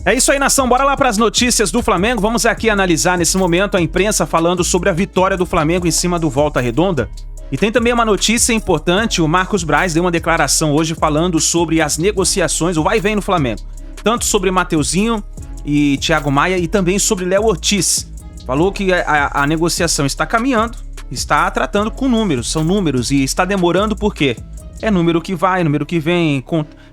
É isso aí, nação. Bora lá para as notícias do Flamengo. Vamos aqui analisar nesse momento a imprensa falando sobre a vitória do Flamengo em cima do Volta Redonda. E tem também uma notícia importante. O Marcos Braz deu uma declaração hoje falando sobre as negociações, o vai e vem no Flamengo. Tanto sobre Mateuzinho e Thiago Maia e também sobre Léo Ortiz. Falou que a negociação está caminhando, está tratando com números, são números e está demorando por quê? É número que vai, número que vem,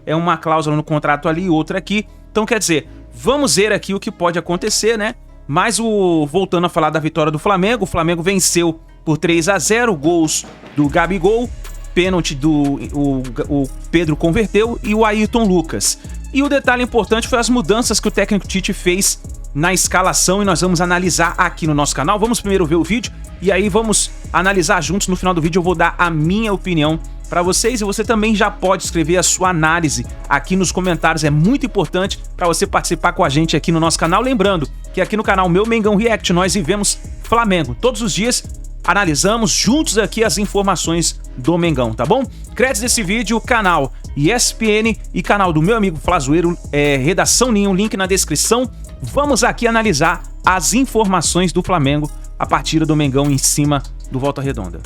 é uma cláusula no contrato ali, outra aqui. Então quer dizer, vamos ver aqui o que pode acontecer, né? Mas voltando a falar da vitória do Flamengo, o Flamengo venceu por 3-0, gols do Gabigol, pênalti o Pedro converteu e o Ayrton Lucas. E o detalhe importante foi as mudanças que o técnico Tite fez na escalação e nós vamos analisar aqui no nosso canal. Vamos primeiro ver o vídeo e aí vamos analisar juntos. No final do vídeo eu vou dar a minha opinião para vocês e você também já pode escrever a sua análise aqui nos comentários. É muito importante para você participar com a gente aqui no nosso canal. Lembrando que aqui no canal Meu Mengão React nós vivemos Flamengo. Todos os dias analisamos juntos aqui as informações do Mengão, tá bom? Créditos desse vídeo, canal ESPN e canal do meu amigo Flazoeiro, Redação Ninho, link na descrição. Vamos aqui analisar as informações do Flamengo a partir do Mengão em cima do Volta Redonda.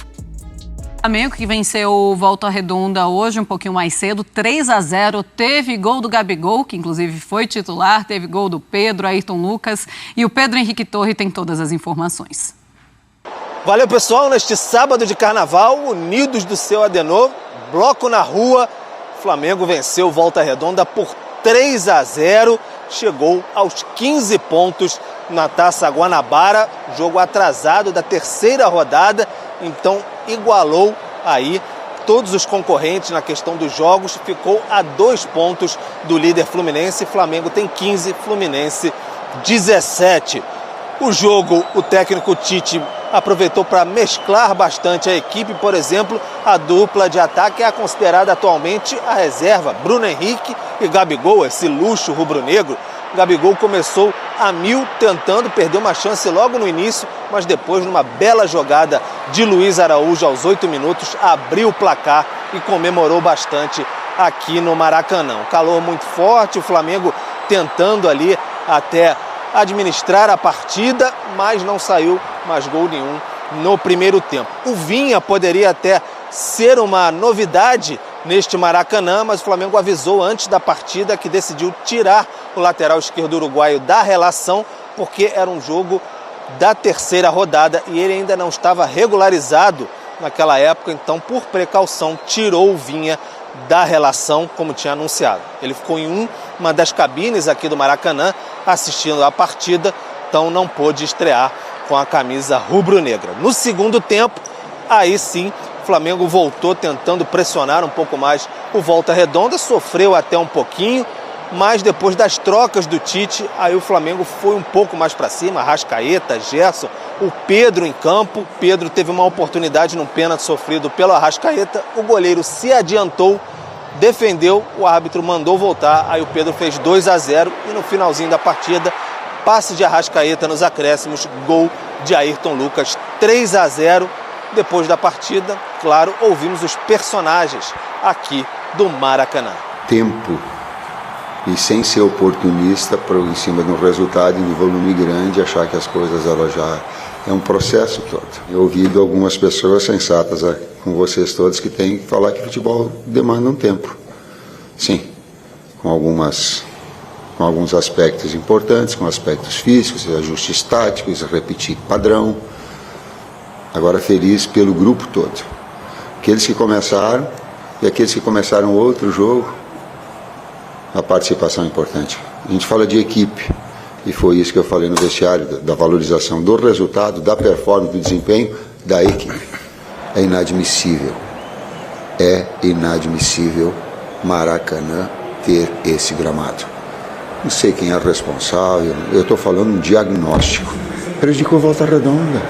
Flamengo que venceu o Volta Redonda hoje, um pouquinho mais cedo, 3-0, teve gol do Gabigol, que inclusive foi titular, teve gol do Pedro, Ayrton Lucas e o Pedro Henrique Torre tem todas as informações. Valeu, pessoal, neste sábado de carnaval, unidos do seu Adenor, bloco na rua, Flamengo venceu o Volta Redonda por 3-0, chegou aos 15 pontos na Taça Guanabara, jogo atrasado da terceira rodada, então igualou aí todos os concorrentes na questão dos jogos, ficou a 2 pontos do líder Fluminense, Flamengo tem 15, Fluminense 17. O jogo, o técnico Tite aproveitou para mesclar bastante a equipe, por exemplo, a dupla de ataque é considerada atualmente a reserva, Bruno Henrique e Gabigol, esse luxo rubro-negro. Gabigol começou a mil, tentando, perdeu uma chance logo no início, mas depois, numa bela jogada de Luiz Araújo aos 8 minutos, abriu o placar e comemorou bastante aqui no Maracanã. Um calor muito forte, o Flamengo tentando ali até administrar a partida, mas não saiu mais gol nenhum no primeiro tempo. O Vinha poderia até ser uma novidade neste Maracanã, mas o Flamengo avisou antes da partida que decidiu tirar o lateral esquerdo uruguaio da relação, porque era um jogo da terceira rodada e ele ainda não estava regularizado naquela época, então por precaução tirou o Vinha da relação, como tinha anunciado. Ele ficou em uma das cabines aqui do Maracanã assistindo a partida, então não pôde estrear com a camisa rubro-negra. No segundo tempo, aí sim, o Flamengo voltou tentando pressionar um pouco mais o Volta Redonda, sofreu até um pouquinho, mas depois das trocas do Tite, aí o Flamengo foi um pouco mais para cima, Arrascaeta, Gerson, o Pedro em campo. Pedro teve uma oportunidade num pênalti sofrido pelo Arrascaeta, o goleiro se adiantou, defendeu, o árbitro mandou voltar, aí o Pedro fez 2-0 e no finalzinho da partida, passe de Arrascaeta nos acréscimos, gol de Ayrton Lucas, 3-0. Depois da partida, claro, ouvimos os personagens aqui do Maracanã. Tempo e sem ser oportunista em cima de um resultado de volume grande, achar que as coisas elas já é um processo todo. Eu ouvi de algumas pessoas sensatas com vocês todos que têm que falar que futebol demanda um tempo. Sim, com alguns aspectos importantes, com aspectos físicos, ajustes táticos, repetir padrão. Agora feliz pelo grupo todo. Aqueles que começaram e aqueles que começaram outro jogo, a participação é importante. A gente fala de equipe, e foi isso que eu falei no vestiário, da valorização do resultado, da performance, do desempenho da equipe. É inadmissível Maracanã ter esse gramado. Não sei quem é responsável, eu estou falando um diagnóstico. Prejudicou a Volta Redonda.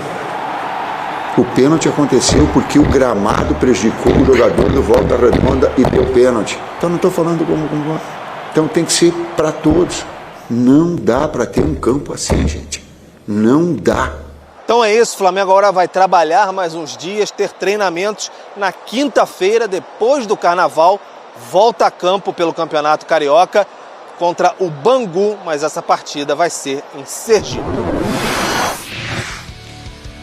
O pênalti aconteceu porque o gramado prejudicou o jogador do Volta Redonda e deu pênalti. Então não estou falando como... Então tem que ser para todos. Não dá para ter um campo assim, gente. Não dá. Então é isso, o Flamengo agora vai trabalhar mais uns dias, ter treinamentos na quinta-feira, depois do Carnaval, volta a campo pelo Campeonato Carioca, contra o Bangu, mas essa partida vai ser em Sergipe.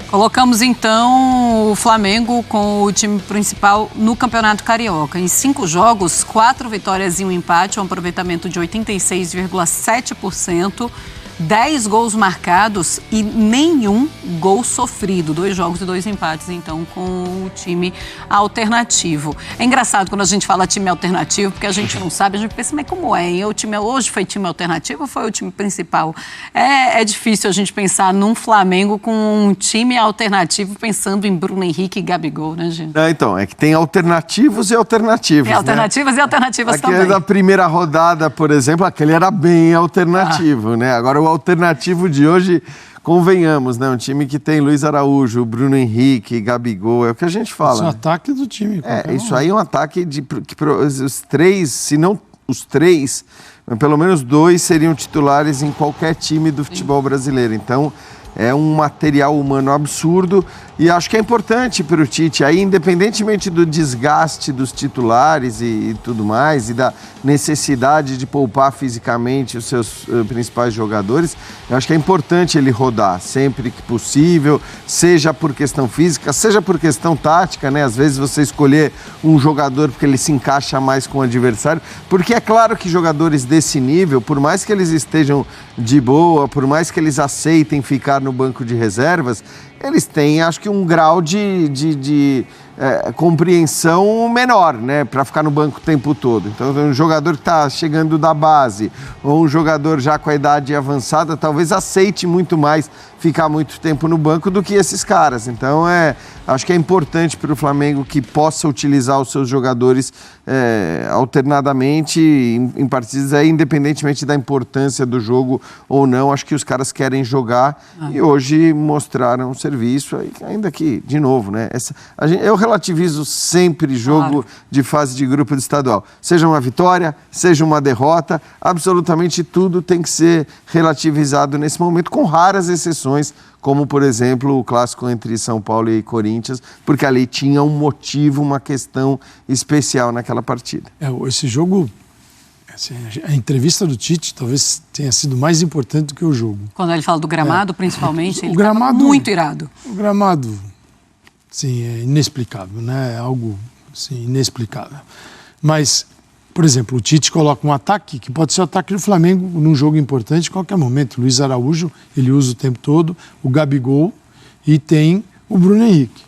Colocamos então o Flamengo com o time principal no Campeonato Carioca. Em 5 jogos, 4 vitórias e um empate, um aproveitamento de 86,7%. 10 gols marcados e nenhum gol sofrido. 2 jogos e 2 empates, então, com o time alternativo. É engraçado quando a gente fala time alternativo, porque a gente não sabe, a gente pensa, mas como é? O time hoje foi time alternativo ou foi o time principal? É difícil a gente pensar num Flamengo com um time alternativo, pensando em Bruno Henrique e Gabigol, né, gente? Então, é que tem alternativos e alternativos, Tem alternativas, né? E alternativas aquele também. da primeira rodada, por exemplo, aquele era bem alternativo, né? Agora o alternativo de hoje, convenhamos, né? Um time que tem Luiz Araújo, Bruno Henrique, Gabigol, é o que a gente fala. Isso é um ataque do time. Isso aí é um ataque que os 3, se não os 3, pelo menos 2 seriam titulares em qualquer time do futebol brasileiro. Então, é um material humano absurdo e acho que é importante para o Tite, aí, independentemente do desgaste dos titulares e tudo mais, e da necessidade de poupar fisicamente os seus principais jogadores, eu acho que é importante ele rodar sempre que possível, seja por questão física, seja por questão tática, né? Às vezes você escolher um jogador porque ele se encaixa mais com o adversário, porque é claro que jogadores desse nível, por mais que eles estejam de boa, por mais que eles aceitem ficar no banco de reservas, eles têm, acho que, um grau de compreensão menor, né, para ficar no banco o tempo todo. Então, um jogador que está chegando da base ou um jogador já com a idade avançada, talvez aceite muito mais ficar muito tempo no banco do que esses caras. Então, acho que é importante para o Flamengo que possa utilizar os seus jogadores alternadamente em partidas, independentemente da importância do jogo ou não. Acho que os caras querem jogar e hoje mostraram serviço, ainda que, de novo, né? Eu relativizo sempre jogo de fase de grupo de estadual. Seja uma vitória, seja uma derrota, absolutamente tudo tem que ser relativizado nesse momento, com raras exceções, como, por exemplo, o clássico entre São Paulo e Corinthians, porque ali tinha um motivo, uma questão especial naquela partida. Esse jogo, assim, a entrevista do Tite talvez tenha sido mais importante do que o jogo. Quando ele fala do gramado, principalmente, ele gramado, estava muito irado. O gramado, sim, é inexplicável, né? É algo, assim, inexplicável. Mas, por exemplo, o Tite coloca um ataque que pode ser o ataque do Flamengo num jogo importante em qualquer momento. Luiz Araújo, ele usa o tempo todo, o Gabigol e tem o Bruno Henrique.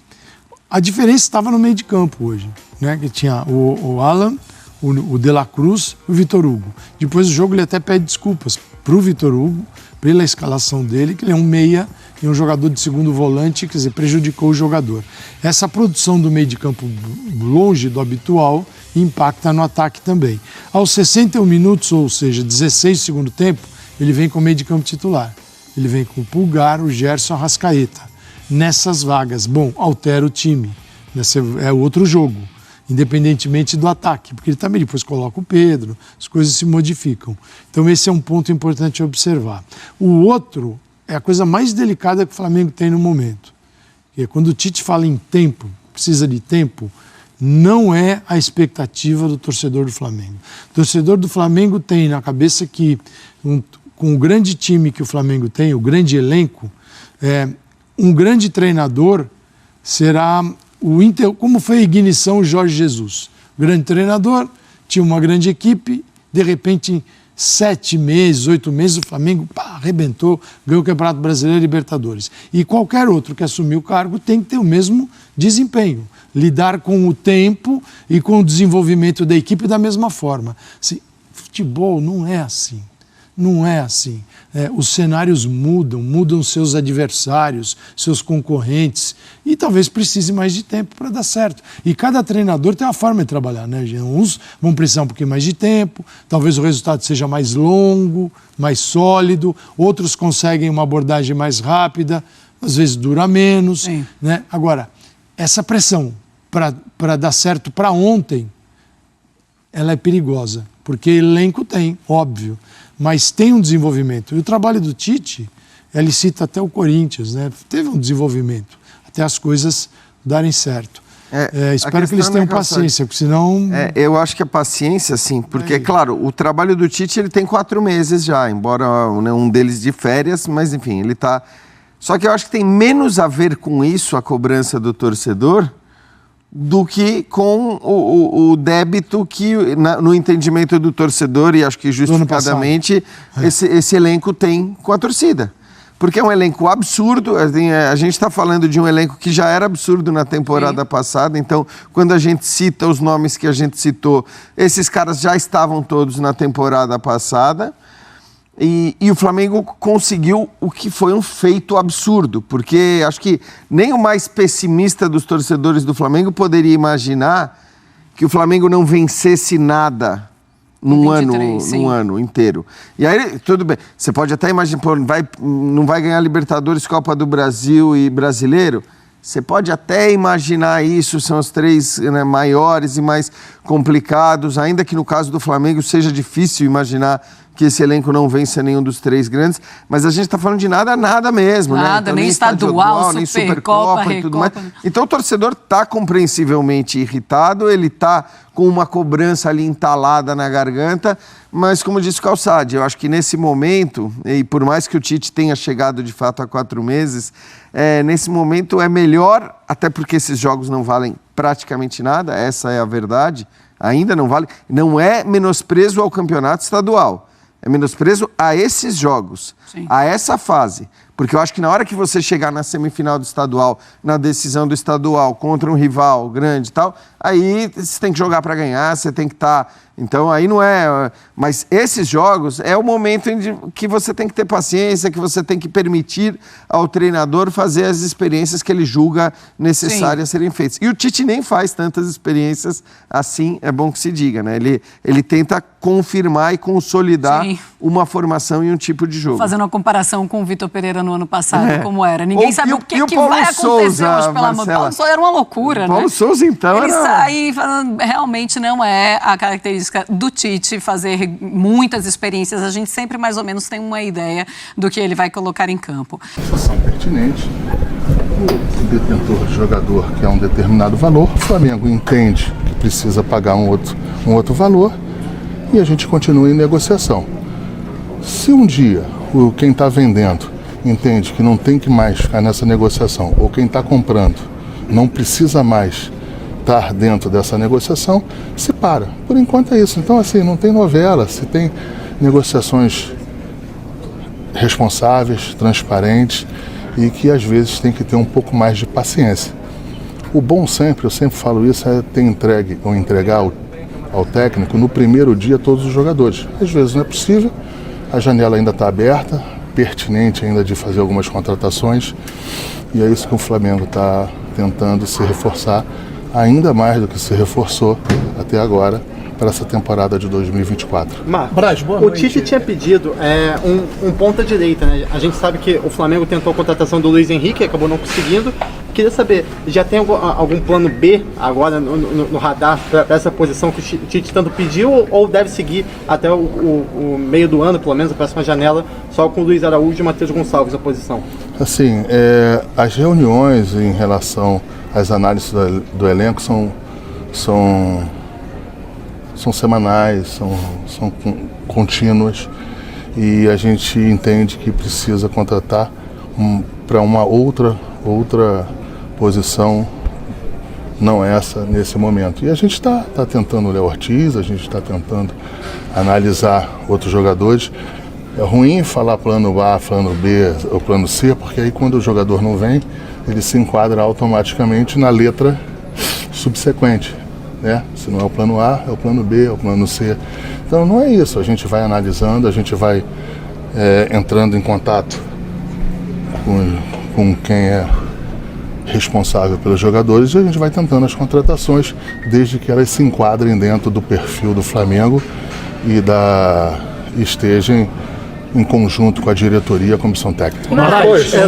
A diferença estava no meio de campo hoje, né? Que tinha o Alan, o De La Cruz e o Vitor Hugo. Depois do jogo ele até pede desculpas para o Vitor Hugo, pela escalação dele, que ele é um meia e um jogador de segundo volante, quer dizer, prejudicou o jogador. Essa produção do meio de campo longe do habitual impacta no ataque também. Aos 61 minutos, ou seja, 16 do segundo tempo, ele vem com o meio de campo titular. Ele vem com o Pulgar, o Gerson, a Arrascaeta. Nessas vagas, bom, altera o time. É outro jogo, independentemente do ataque, porque ele também depois coloca o Pedro, as coisas se modificam. Então esse é um ponto importante a observar. O outro é a coisa mais delicada que o Flamengo tem no momento. Que é quando o Tite fala em tempo, precisa de tempo, não é a expectativa do torcedor do Flamengo. O torcedor do Flamengo tem na cabeça que, com o grande time que o Flamengo tem, o grande elenco, um grande treinador será como foi a ignição Jorge Jesus. Grande treinador, tinha uma grande equipe, de repente, em 7 meses, 8 meses, o Flamengo arrebentou, ganhou o Campeonato Brasileiro e Libertadores. E qualquer outro que assumir o cargo tem que ter o mesmo desempenho. Lidar com o tempo e com o desenvolvimento da equipe da mesma forma. Assim, futebol não é assim. Não é assim. Os cenários mudam seus adversários, seus concorrentes, e talvez precise mais de tempo para dar certo. E cada treinador tem uma forma de trabalhar, né? Uns vão precisar um pouquinho mais de tempo, talvez o resultado seja mais longo, mais sólido, outros conseguem uma abordagem mais rápida, às vezes dura menos, né? Agora, essa pressão para dar certo para ontem, ela é perigosa, porque elenco tem, óbvio, mas tem um desenvolvimento. E o trabalho do Tite, ele cita até o Corinthians, né? Teve um desenvolvimento, até as coisas darem certo. Espero que eles tenham paciência, porque senão... Eu acho que a paciência, sim, porque, claro, o trabalho do Tite, ele tem 4 meses já, embora um deles de férias, mas, enfim, ele tá... Só que eu acho que tem menos a ver com isso, a cobrança do torcedor, do que com o débito que, no entendimento do torcedor, e acho que justificadamente, esse elenco tem com a torcida. Porque é um elenco absurdo, a gente está falando de um elenco que já era absurdo na temporada passada, então quando a gente cita os nomes que a gente citou, esses caras já estavam todos na temporada passada, e o Flamengo conseguiu o que foi um feito absurdo, porque acho que nem o mais pessimista dos torcedores do Flamengo poderia imaginar que o Flamengo não vencesse nada num ano inteiro. E aí, tudo bem, você pode até imaginar, não vai ganhar Libertadores, Copa do Brasil e Brasileiro? Você pode até imaginar isso, são os 3 maiores e mais complicados, ainda que no caso do Flamengo seja difícil imaginar que esse elenco não vença nenhum dos 3 grandes, mas a gente está falando de nada mesmo. Nada, né? Então, nem estadual, nem Supercopa e tudo mais. Então o torcedor está compreensivelmente irritado, ele está com uma cobrança ali entalada na garganta, mas como disse o Calçade, eu acho que nesse momento, e por mais que o Tite tenha chegado de fato há 4 meses, nesse momento é melhor, até porque esses jogos não valem praticamente nada, essa é a verdade, ainda não vale, não é menosprezo ao campeonato estadual. É menosprezo a esses jogos, a essa fase. Porque eu acho que na hora que você chegar na semifinal do estadual, na decisão do estadual, contra um rival grande e tal, aí você tem que jogar para ganhar, você tem que estar... Então aí não é... Mas esses jogos é o momento em que você tem que ter paciência, que você tem que permitir ao treinador fazer as experiências que ele julga necessárias serem feitas. E o Tite nem faz tantas experiências assim, é bom que se diga, né? Ele tenta confirmar e consolidar uma formação e um tipo de jogo. Fazendo uma comparação com o Vitor Pereira no ano passado, como era. Ninguém sabe o que vai acontecer Souza, hoje, pelo amor de Deus. Paulo Souza era uma loucura, Paulo né? Souza, então, ele sai falando, realmente não é a característica do Tite fazer muitas experiências. A gente sempre mais ou menos tem uma ideia do que ele vai colocar em campo. São pertinentes. O detentor de jogador quer um determinado valor, o Flamengo entende que precisa pagar um outro valor e a gente continua em negociação. Se um dia quem está vendendo entende que não tem que mais ficar nessa negociação, ou quem está comprando não precisa mais estar dentro dessa negociação, se para. Por enquanto é isso. Então, assim, não tem novela, se tem negociações responsáveis, transparentes e que às vezes tem que ter um pouco mais de paciência. O bom sempre, eu sempre falo isso, é ter entregue ou entregar ao técnico no primeiro dia todos os jogadores. Às vezes não é possível, a janela ainda está aberta, pertinente ainda de fazer algumas contratações e é isso que o Flamengo está tentando se reforçar ainda mais do que se reforçou até agora para essa temporada de 2024. Braz, o Tite tinha pedido um ponta-direita, né? A gente sabe que o Flamengo tentou a contratação do Luiz Henrique, acabou não conseguindo. Queria saber, já tem algum plano B agora no radar para essa posição que o Tite tanto pediu ou deve seguir até o meio do ano, pelo menos a próxima janela, só com o Luiz Araújo e Matheus Gonçalves na posição? Assim, as reuniões em relação às análises do elenco são semanais, são contínuas e a gente entende que precisa contratar para uma outra posição, não essa nesse momento. E a gente está tentando o Léo Ortiz, a gente está tentando analisar outros jogadores. É ruim falar plano A, plano B ou plano C, porque aí quando o jogador não vem, ele se enquadra automaticamente na letra subsequente. Né? Se não é o plano A, é o plano B, é o plano C. Então não é isso, a gente vai analisando, a gente vai entrando em contato com quem é responsável pelos jogadores e a gente vai tentando as contratações desde que elas se enquadrem dentro do perfil do Flamengo e estejam em conjunto com a diretoria e a comissão técnica.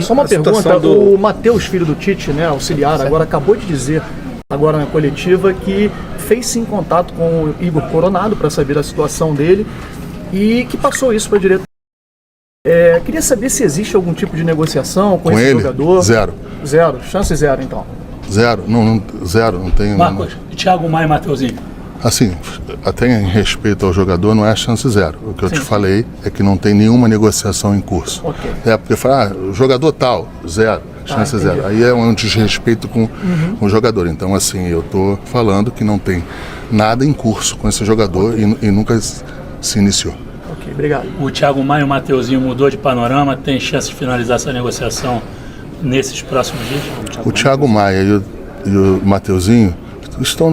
Só uma pergunta, o Matheus, filho do Tite, né, auxiliar, agora acabou de dizer agora na coletiva que fez sim contato com o Igor Coronado para saber a situação dele e que passou isso para a diretoria. Queria saber se existe algum tipo de negociação com esse ele? jogador. Zero. Zero, chance zero então. Zero, não tenho. Marcos, Thiago Maia e Mateuzinho. Assim, até em respeito ao jogador, não é chance zero. O que eu te falei é que não tem nenhuma negociação em curso. Ok. É porque fala, jogador tal, zero, chance zero. Aí é um desrespeito com o jogador. Então, assim, eu tô falando que não tem nada em curso com esse jogador e nunca se iniciou. Ok, obrigado. O Thiago Maia e o Mateuzinho mudou de panorama, tem chance de finalizar essa negociação nesses próximos dias? O Thiago Maia e o Mateuzinho estão,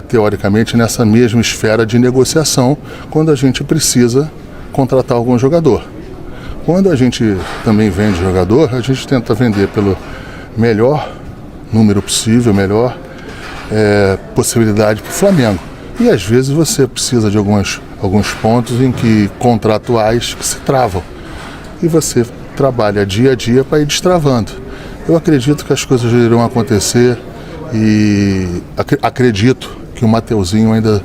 teoricamente, nessa mesma esfera de negociação quando a gente precisa contratar algum jogador. Quando a gente também vende jogador, a gente tenta vender pelo melhor número possível, melhor possibilidade para o Flamengo. E às vezes você precisa de alguns pontos em que contratuais que se travam. E você trabalha dia a dia para ir destravando. Eu acredito que as coisas irão acontecer e acredito que o Mateuzinho ainda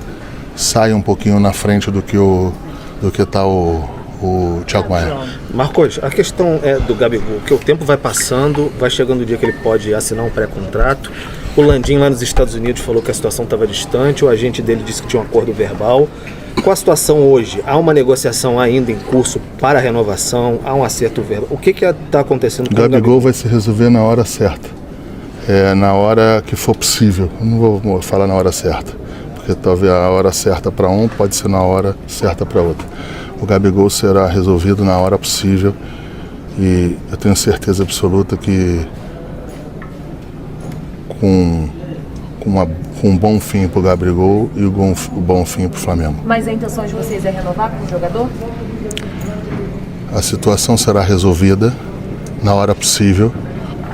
saia um pouquinho na frente do que está o Thiago Maia. Marcos, a questão é do Gabigol, que o tempo vai passando, vai chegando o dia que ele pode assinar um pré-contrato. O Landim lá nos Estados Unidos falou que a situação estava distante, o agente dele disse que tinha um acordo verbal. Com a situação hoje, há uma negociação ainda em curso para a renovação, há um acerto verbal. O que está acontecendo com o Gabigol? Vai se resolver na hora certa, na hora que for possível. Eu não vou falar na hora certa, porque talvez a hora certa para um pode ser na hora certa para outro. O Gabigol será resolvido na hora possível e eu tenho certeza absoluta que com um bom fim para o Gabigol e um bom fim para o Flamengo. Mas a intenção de vocês é renovar com o jogador? A situação será resolvida na hora possível,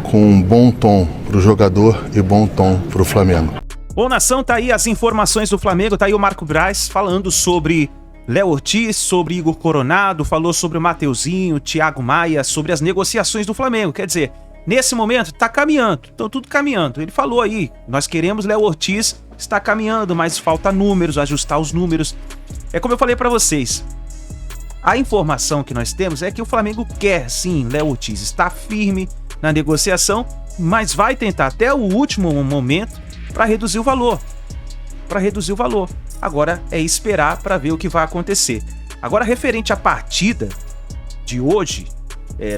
com um bom tom para o jogador e bom tom para o Flamengo. Bom, nação, tá aí as informações do Flamengo, tá aí o Marco Braz falando sobre Léo Ortiz, sobre Igor Coronado, falou sobre o Mateuzinho, Thiago Maia, sobre as negociações do Flamengo. Quer dizer, nesse momento tá caminhando, estão tudo caminhando. Ele falou aí, nós queremos Léo Ortiz, está caminhando, mas falta números, ajustar os números. É como eu falei pra vocês, a informação que nós temos é que o Flamengo quer sim Léo Ortiz, está firme na negociação, mas vai tentar até o último momento para reduzir o valor. Agora é esperar para ver o que vai acontecer. Agora, referente à partida de hoje,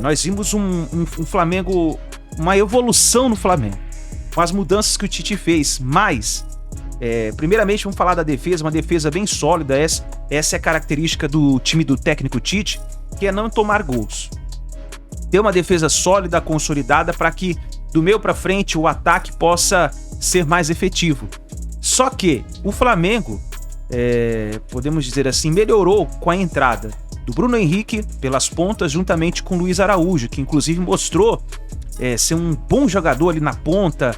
nós vimos um Flamengo, uma evolução no Flamengo, com as mudanças que o Tite fez, mas, primeiramente vamos falar da defesa, uma defesa bem sólida, essa é a característica do time do técnico Tite, que é não tomar gols. Ter uma defesa sólida, consolidada, para que do meio para frente o ataque possa ser mais efetivo. Só que o Flamengo, podemos dizer assim, melhorou com a entrada do Bruno Henrique pelas pontas, juntamente com o Luiz Araújo, que inclusive mostrou ser um bom jogador ali na ponta.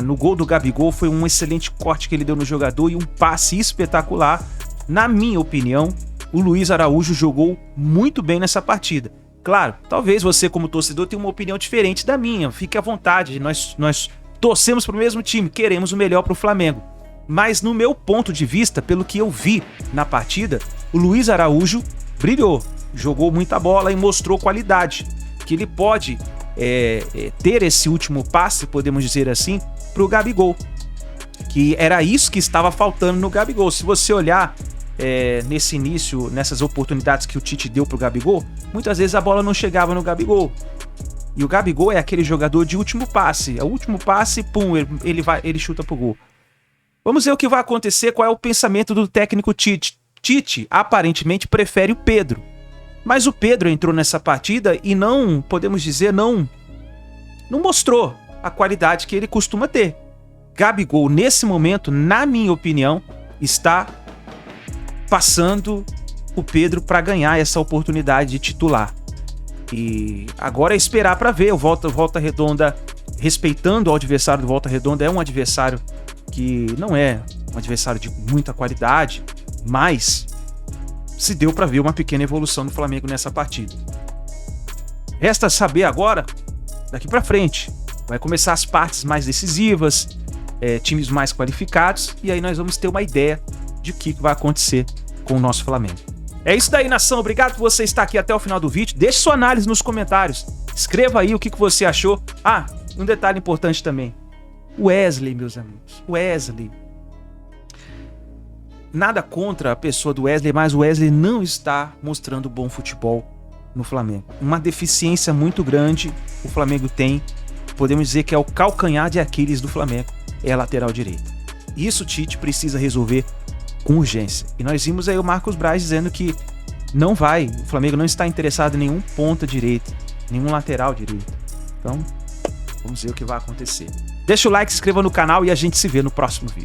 No gol do Gabigol foi um excelente corte que ele deu no jogador e um passe espetacular. Na minha opinião, o Luiz Araújo jogou muito bem nessa partida. Claro, talvez você como torcedor tenha uma opinião diferente da minha, fique à vontade, nós torcemos para o mesmo time, queremos o melhor para o Flamengo. Mas no meu ponto de vista, pelo que eu vi na partida, o Luiz Araújo brilhou, jogou muita bola e mostrou qualidade, que ele pode ter esse último passe, podemos dizer assim, para o Gabigol, que era isso que estava faltando no Gabigol. Se você olhar nesse início, nessas oportunidades que o Tite deu para o Gabigol, muitas vezes a bola não chegava no Gabigol. E o Gabigol é aquele jogador de último passe. O último passe, pum, ele chuta pro gol. Vamos ver o que vai acontecer, qual é o pensamento do técnico Tite. Tite, aparentemente, prefere o Pedro. Mas o Pedro entrou nessa partida e não, podemos dizer, não mostrou a qualidade que ele costuma ter. Gabigol, nesse momento, na minha opinião, está passando o Pedro para ganhar essa oportunidade de titular. E agora é esperar para ver. O Volta Redonda, respeitando o adversário do Volta Redonda, é um adversário que não é um adversário de muita qualidade, mas se deu para ver uma pequena evolução do Flamengo nessa partida. Resta saber agora, daqui para frente, vai começar as partes mais decisivas, times mais qualificados, e aí nós vamos ter uma ideia de o que vai acontecer com o nosso Flamengo. É isso daí, nação. Obrigado por você estar aqui até o final do vídeo. Deixe sua análise nos comentários. Escreva aí o que você achou. Ah, um detalhe importante também. Wesley, meus amigos. Wesley. Nada contra a pessoa do Wesley, mas o Wesley não está mostrando bom futebol no Flamengo. Uma deficiência muito grande o Flamengo tem. Podemos dizer que é o calcanhar de Aquiles do Flamengo. É a lateral direita. Isso o Tite precisa resolver com urgência. E nós vimos aí o Marcos Braz dizendo que não vai, o Flamengo não está interessado em nenhum ponta direita, nenhum lateral direito. Então, vamos ver o que vai acontecer. Deixa o like, se inscreva no canal e a gente se vê no próximo vídeo.